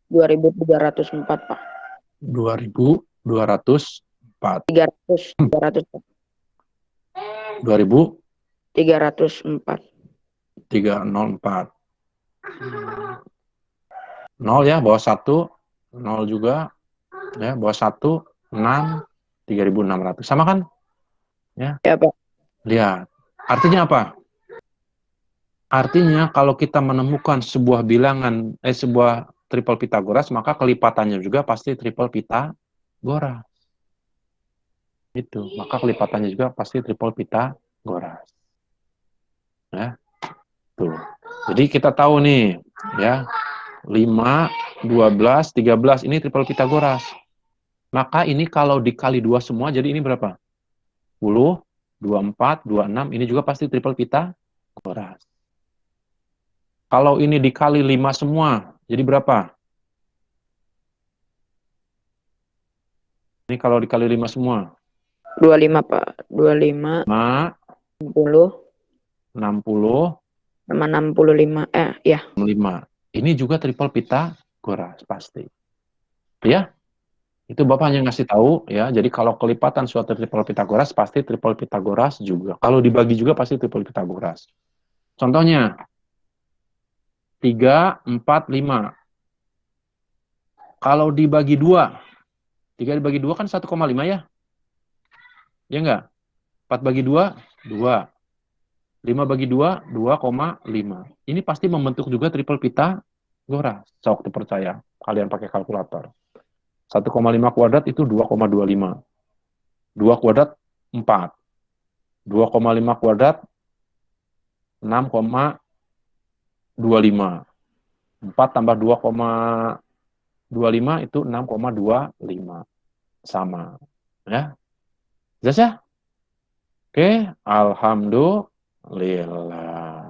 2304, Pak. 2.204. 300. 2.304. 304. 0 ya, bawah 1. 0 juga. Ya, bawah 1. 6. 3.600. Sama kan? Ya. Ya, Pak. Lihat. Artinya apa? Artinya kalau kita menemukan sebuah bilangan, sebuah triple Pitagoras, maka kelipatannya juga pasti triple Pitagoras. Itu. Maka kelipatannya juga pasti triple Pitagoras. Ya, tuh. Jadi kita tahu nih, ya, 5, 12, 13 ini triple Pitagoras. Maka ini kalau dikali 2 semua, jadi ini berapa? 10, 24, 26, ini juga pasti triple Pitagoras. Kalau ini dikali 5 semua, jadi berapa? Ini kalau dikali 5 semua. 25, Pak. 25, 5, 60, 60, sama 65. Ya. 5. Ini juga triple Pitagoras, pasti. Ya, itu Bapak hanya ngasih tahu, ya. Jadi kalau kelipatan suatu triple Pitagoras, pasti triple Pitagoras juga. Kalau dibagi juga, pasti triple Pitagoras. Contohnya, 3, 4, 5. Kalau dibagi 2, 3 dibagi 2 kan 1,5 ya? Ya enggak? 4 bagi 2, 2. 5 bagi 2, 2,5. Ini pasti membentuk juga triple Pitagoras. Sok dipercaya. Kalian pakai kalkulator. 1,5 kuadrat itu 2,25. 2 kuadrat, 4. 2,5 kuadrat, 6,25. 4 tambah 2,25 itu 6,25. Sama. Ya. Jelas ya? Oke, alhamdulillah.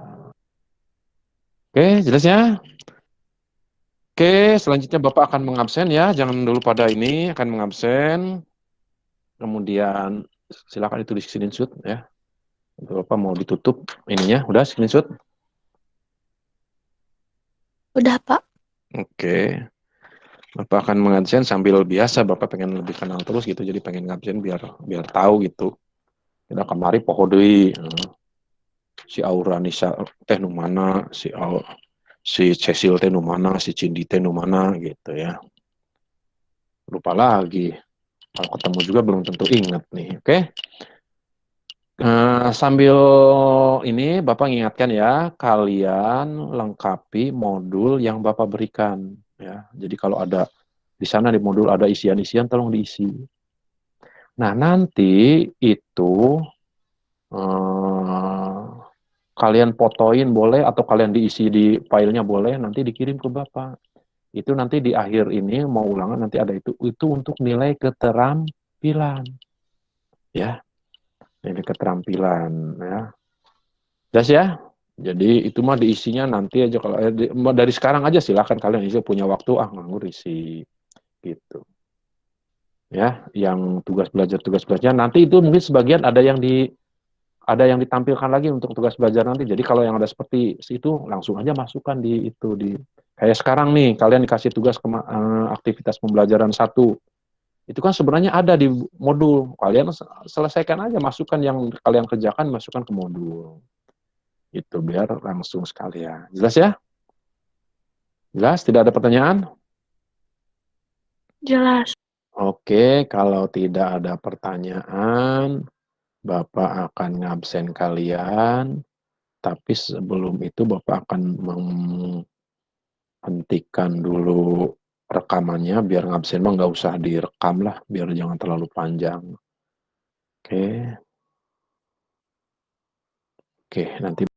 Oke, jelas ya? Oke, selanjutnya Bapak akan mengabsen ya. Jangan dulu pada ini akan mengabsen. Kemudian silakan itu di screenshot ya. Bapak mau ditutup ininya, udah screenshot? Udah, Pak. Oke. Bapak akan mengabsen sambil biasa Bapak pengen lebih kenal terus gitu. Jadi pengen ngabsen biar tahu gitu. Kita kemari poho deui. Si Aura Nisa teh nu mana, si Cecil teh nu mana, si Cindy teh nu mana gitu ya. Lupa lagi. Kalau ketemu juga belum tentu ingat nih, oke? Sambil ini Bapak ingatkan ya, kalian lengkapi modul yang Bapak berikan ya. Jadi kalau ada di sana di modul ada isian-isian tolong diisi. Nah, nanti itu kalian fotoin boleh atau kalian diisi di filenya boleh, nanti dikirim ke Bapak. Itu nanti di akhir ini mau ulangan nanti ada itu untuk nilai keterampilan. Ya, nilai keterampilan ya. Jelas ya? Jadi itu mah diisinya nanti aja kalau dari sekarang aja silahkan kalian isi punya waktu nganggur isi gitu. Ya, yang tugas belajarnya nanti itu mungkin sebagian ada yang ditampilkan lagi untuk tugas belajar nanti. Jadi kalau yang ada seperti itu langsung aja masukkan di itu di kayak sekarang nih kalian dikasih tugas aktivitas pembelajaran 1. Itu kan sebenarnya ada di modul. Kalian selesaikan aja, masukkan yang kalian kerjakan masukkan ke modul. Itu biar langsung sekalian. Jelas ya? Jelas? Tidak ada pertanyaan? Jelas. Oke, kalau tidak ada pertanyaan, Bapak akan ngabsen kalian. Tapi sebelum itu Bapak akan menghentikan dulu rekamannya, biar ngabsen mah nggak usah direkam lah, biar jangan terlalu panjang. Oke. Oke, nanti